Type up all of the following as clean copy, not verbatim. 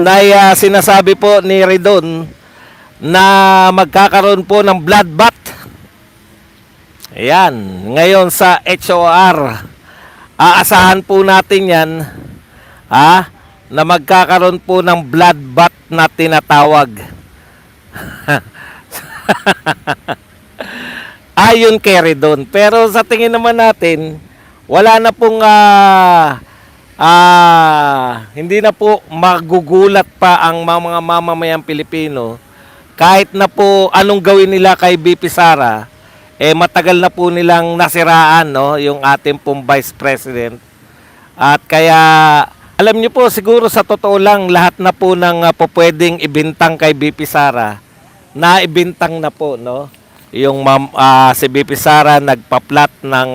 ay sinasabi po ni Ridon na magkakaroon po ng bloodbath. Ayan, ngayon sa HOR, aasahan po natin yan na magkakaroon po ng bloodbath na tinatawag. Ayon kay Ridon. Pero sa tingin naman natin, wala na pong hindi na po magugulat pa ang mga mamamayang Pilipino kahit na po anong gawin nila kay BP Sara, matagal na po nilang nasiraan, no, yung ating pong Vice President. At kaya alam niyo po, siguro sa totoo lang lahat na po ng pwedeng ibintang kay BP Sara na ibintang na po, no. Yung si BP Sara nagpa-plot ng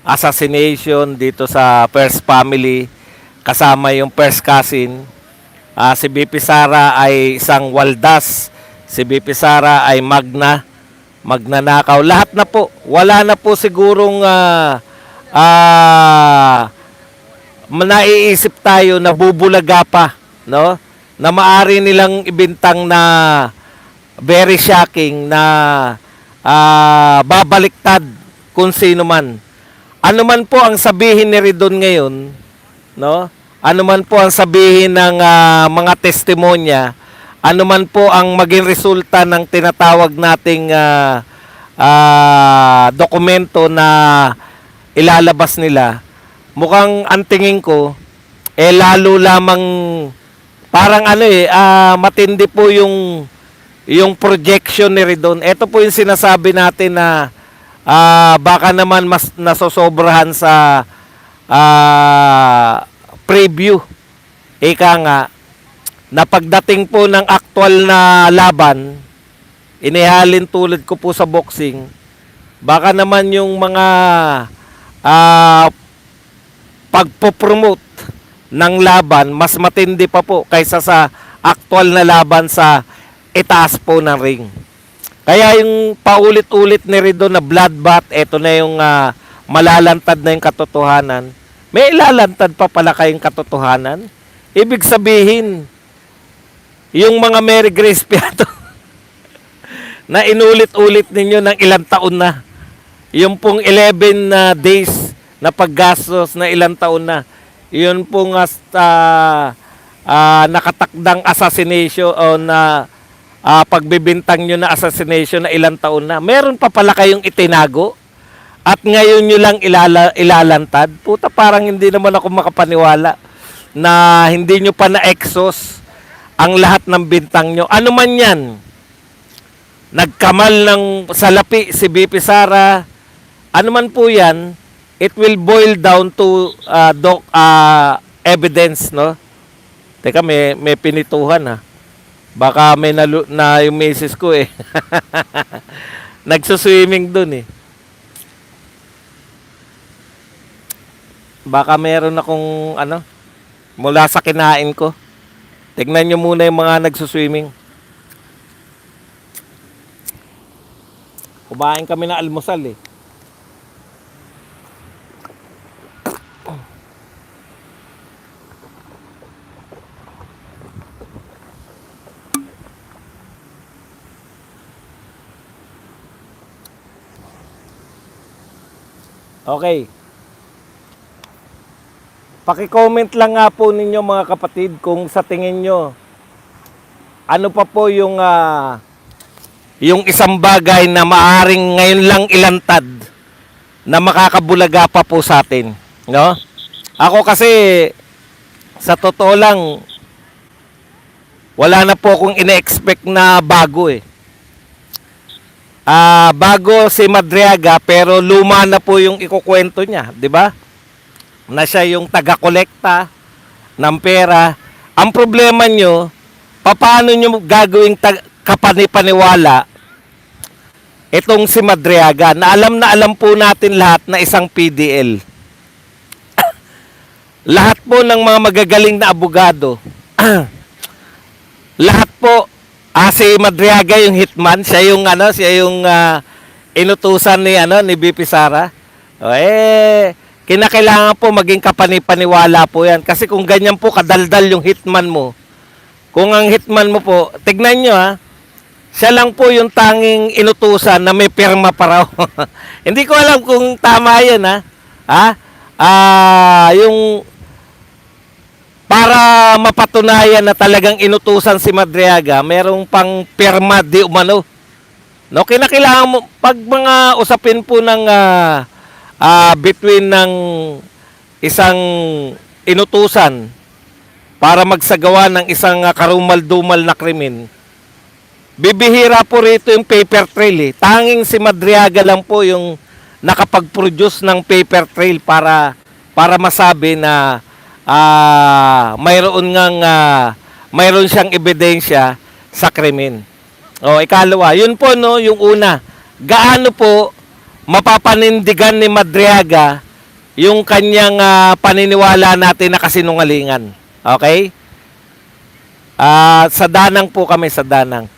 assassination dito sa First Family kasama yung first cousin. Si BP Sara ay isang waldas, si BP Sara ay magnanakaw. Lahat na po, wala na po sigurong naiisip tayo na bubulaga pa, no? Na maari nilang ibintang na very shocking na babaliktad kung sino man. Ano man po ang sabihin ni Ridon ngayon, no? Ano man po ang sabihin ng mga testimonya, ano man po ang maging resulta ng tinatawag nating dokumento na ilalabas nila, mukhang ang tingin ko, lalo lamang parang matindi po yung projection ni Ridon. Ito po yung sinasabi natin na baka naman mas nasosobrahan sa preview. Ika nga, na pagdating po ng aktual na laban, inihalin tulad ko po sa boxing, baka naman yung mga pagpopromote ng laban, mas matindi pa po kaysa sa aktual na laban sa itaas po ng ring. Kaya yung paulit-ulit ni Ridon na bloodbath, eto na yung malalantad na yung katotohanan. May ilalantad pa pala kayong katotohanan. Ibig sabihin, yung mga Mary Grace Piato na inulit-ulit ninyo ng ilang taon na, yung pong 11 days na paggastos na ilang taon na, yun pong nakatakdang assassination o na pagbibintang nyo na assassination na ilang taon na, meron pa pala kayong itinago at ngayon nyo lang ilalantad. Puta, parang hindi naman ako makapaniwala na hindi nyo pa na-exhaust ang lahat ng bintang nyo. Ano man yan, nagkamal ng salapi si BP Sara, ano man po yan, it will boil down to evidence, no? Teka, may pinituhan, ha? Baka may na yung misis ko, nagsuswimming dun, Baka meron akong, mula sa kinain ko. Tignan nyo muna yung mga nagsuswimming. Kumain kami ng almusal, Okay. Paki-comment lang nga po ninyo mga kapatid kung sa tingin nyo ano pa po yung isang bagay na maaring ngayon lang ilantad na makakabulaga pa po sa atin, no? Ako kasi sa totoo lang wala na po akong ine-expect na bago, bago si Madriaga pero luma na po yung ikukwento niya, di ba? Na siya yung taga-kolekta ng pera. Ang problema nyo, paano nyo gagawing kapanipaniwala itong si Madriaga na alam po natin lahat na isang PDL. Lahat po ng mga magagaling na abogado, lahat po, si Madriaga yung hitman, siya yung inutusan ni BP Sara. Kinakailangan po maging kapanipaniwala po yan. Kasi kung ganyan po kadaldal yung hitman mo, Kung ang hitman mo po, tignan nyo ha, siya lang po yung tanging inutusan na may pirma pa raw. Hindi ko alam kung tama yan ha. Ha? Yung para mapatunayan na talagang inutusan si Madriaga, merong pang pirma di umano. No, kinakailangan mo pag mga usapin po ng between ng isang inutusan para magsagawa ng isang karumal-dumal na krimen. Bibihira po rito yung paper trail eh. Tanging si Madriaga lang po yung nakapag-produce ng paper trail para masabi na mayroon siyang ebidensya sa krimen. O, ikalawa, yun po no, yung una. Gaano po mapapanindigan ni Madriaga yung kanyang paniniwala natin na kasinungalingan. Okay? Sa Danang po kami, sa Danang.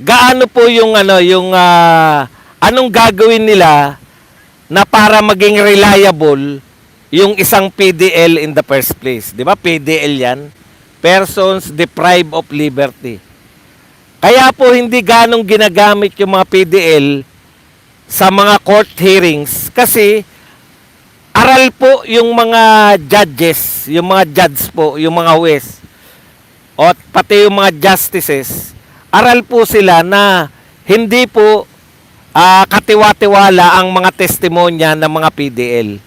Gaano po yung anong gagawin nila na para maging reliable yung isang PDL in the first place. Di ba? PDL yan. Persons deprived of liberty. Kaya po hindi ganong ginagamit yung mga PDL sa mga court hearings kasi aral po yung mga judges, yung mga judge po, yung mga huwes, o pati yung mga justices, aral po sila na hindi po katiwa-tiwala ang mga testimonya ng mga PDL.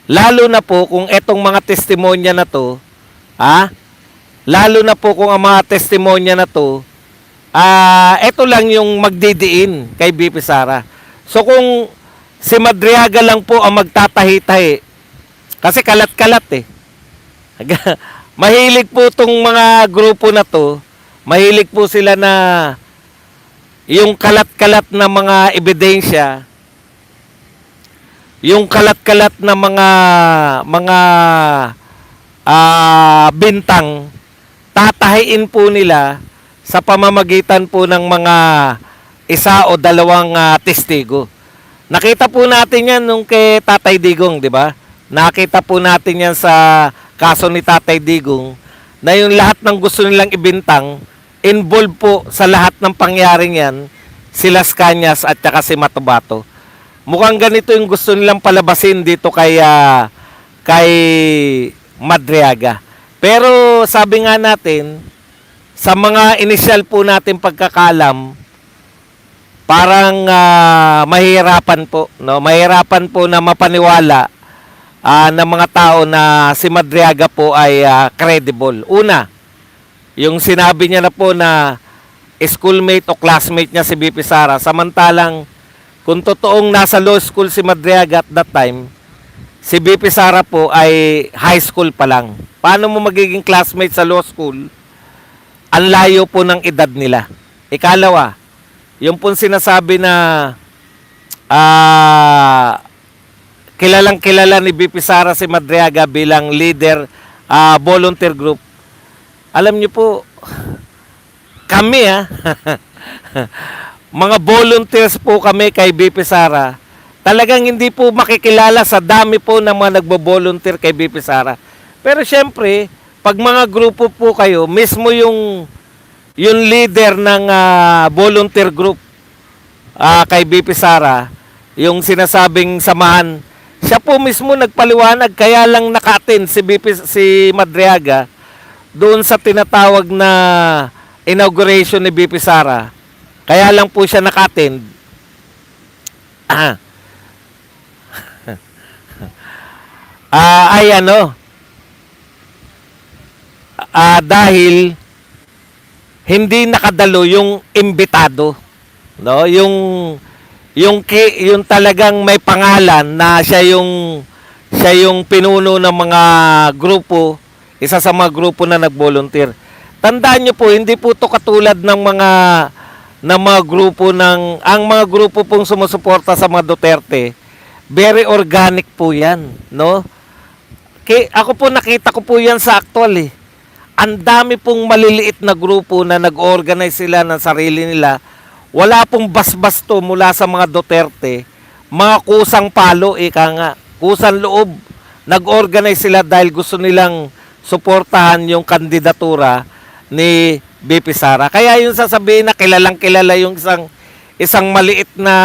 Lalo na po kung etong mga testimonya na to, lalo na po kung ang mga testimonya na to, ito lang yung magdidiin kay BP Sara. So kung si Madriaga lang po ang magtatahi-tahi, kasi kalat-kalat eh. Mahilig po tong mga grupo na to, mahilig po sila na yung kalat-kalat na mga ebidensya, yung kalat-kalat na mga bintang, tatahiin po nila sa pamamagitan po ng mga isa o dalawang testigo. Nakita po natin yan nung kay Tatay Digong, di ba? Nakita po natin yan sa kaso ni Tatay Digong na yung lahat ng gusto nilang ibintang, involved po sa lahat ng pangyaring yan, si Las Cañas at saka si Matabato. Mukhang ganito yung gusto nilang palabasin dito kay Madriaga. Pero sabi nga natin, sa mga initial po natin pagkakalam, parang mahirapan po, no? Mahirapan po na mapaniwala ng mga tao na si Madriaga po ay credible. Una, yung sinabi niya na po na schoolmate o classmate niya si BP Sara, samantalang kung totoong nasa law school si Madriaga at that time, si BP Sara po ay high school pa lang. Paano mo magiging classmate sa law school? Ang layo po ng edad nila. Ikalawa, yung pong sinasabi na kilalang kilala ni BP Sara si Madriaga bilang leader volunteer group. Alam niyo po, kami mga volunteers po kami kay BP Sara. Talagang hindi po makikilala sa dami po ng mga nagbo-volunteer kay BP Sara. Pero syempre, pag mga grupo po kayo, mismo yung leader ng volunteer group kay BP Sara, yung sinasabing samahan, siya po mismo nagpaliwanag, kaya lang naka-attend si Madriaga doon sa tinatawag na inauguration ni BP Sara. Kaya lang po siya naka-attend. Dahil hindi nakadalo yung imbitado, no? Yung talagang may pangalan na siya yung pinuno ng mga grupo, isa sa mga grupo na nag-volunteer. Tandaan niyo po, hindi po to katulad ng mga grupo ang mga grupo pong sumusuporta sa mga Duterte. Very organic po 'yan, no? Ako po nakita ko po 'yan sa actual eh. Ang dami pong maliliit na grupo na nag-organize sila ng sarili nila. Wala pong basbas to mula sa mga Duterte. Mga kusang palo, kusang loob. Nag-organize sila dahil gusto nilang suportahan yung kandidatura ni BP Sara. Kaya yung sasabihin na kilalang kilala yung isang maliit na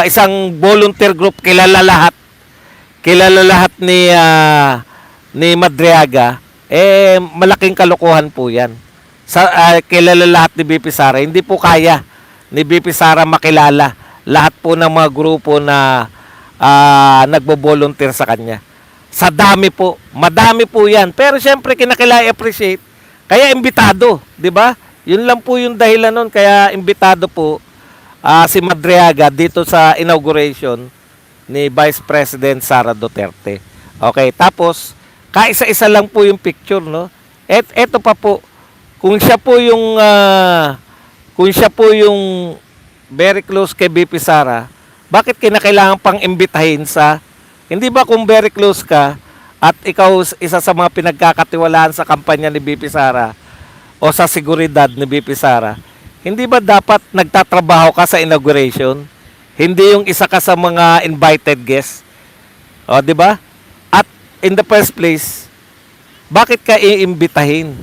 isang volunteer group, kilala lahat ni Madriaga, malaking kalokohan po 'yan. Kilala lahat ni BP Sara. Hindi po kaya ni BP Sara makilala lahat po ng mga grupo na nagbo-volunteer sa kanya. Sa dami po, madami po 'yan. Pero syempre appreciate. Kaya imbitado, 'di ba? Yun lang po yung dahilan nun, kaya imbitado po si Madriaga dito sa inauguration ni Vice President Sara Duterte. Okay, tapos kaisa-isa lang po yung picture, no? Eto pa po, kung siya po yung very close kay BP Sara, bakit kinakailangan pang imbitahin hindi ba kung very close ka at ikaw isa sa mga pinagkakatiwalaan sa kampanya ni BP Sara o sa seguridad ni BP Sara, hindi ba dapat nagtatrabaho ka sa inauguration? Hindi yung isa ka sa mga invited guests. O, di ba? At in the first place, bakit ka iimbitahin?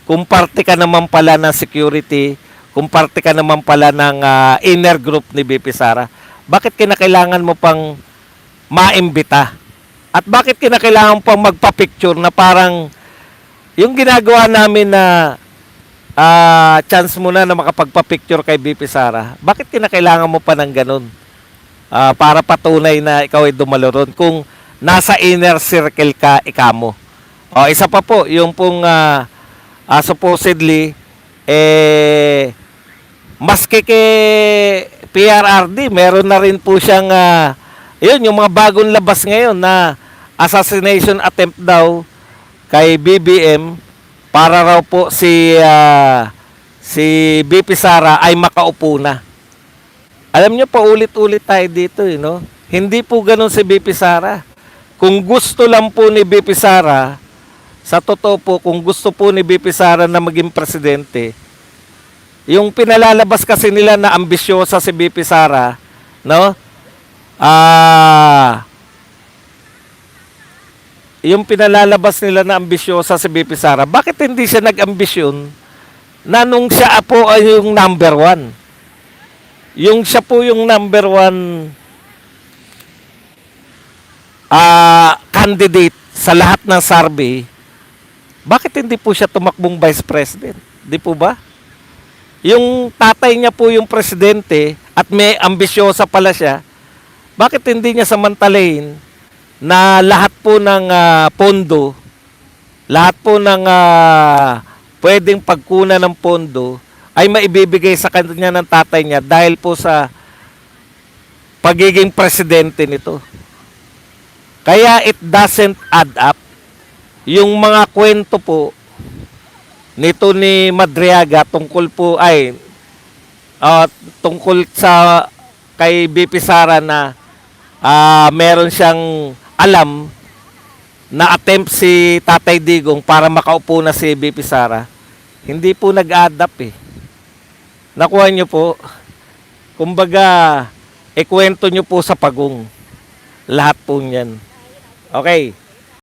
Kung parte ka naman pala ng security, kung parte ka naman pala ng inner group ni BP Sara, bakit kinakailangan mo pang maimbita? At bakit kinakailangan pang magpa-picture na parang yung ginagawa namin na chance mo na makapagpa-picture kay BP Sara, bakit kinakailangan mo pa ng ganun? Para patunay na ikaw ay dumalo ron kung nasa inner circle ka, ikamo. O, isa pa po, yung pong supposedly, maski kay PRRD, meron na rin po siyang, yun, yung mga bagong labas ngayon na assassination attempt daw kay BBM para raw po si BP Sara ay makaupo na. Alam niyo, paulit-ulit tayo dito, no? Hindi po ganun si BP Sara. Kung gusto lang po ni BP Sara, sa totoo po, kung gusto po ni BP Sara na maging presidente, yung pinalalabas kasi nila na ambisyosa si BP Sara, no? Yung pinalalabas nila na ambisyosa si BP Sara, bakit hindi siya nag-ambisyon na nung siya po ay yung number one? Yung siya po yung number one candidate sa lahat ng survey, bakit hindi po siya tumakbong vice president? Di po ba? Yung tatay niya po yung presidente at may ambisyosa pala siya, bakit hindi niya samantalahin na lahat po ng pondo, lahat po ng pwedeng pagkunan ng pondo ay maibibigay sa kanya ng tatay niya dahil po sa pagiging presidente nito. Kaya it doesn't add up. Yung mga kwento po nito ni Madriaga tungkol sa kay BP Sara na meron siyang alam na attempt si Tatay Digong para makaupo na si BP Sara, hindi po nag-adapt eh. Nakuha nyo po, kumbaga, ikwento nyo po sa pagong. Lahat po niyan. Okay.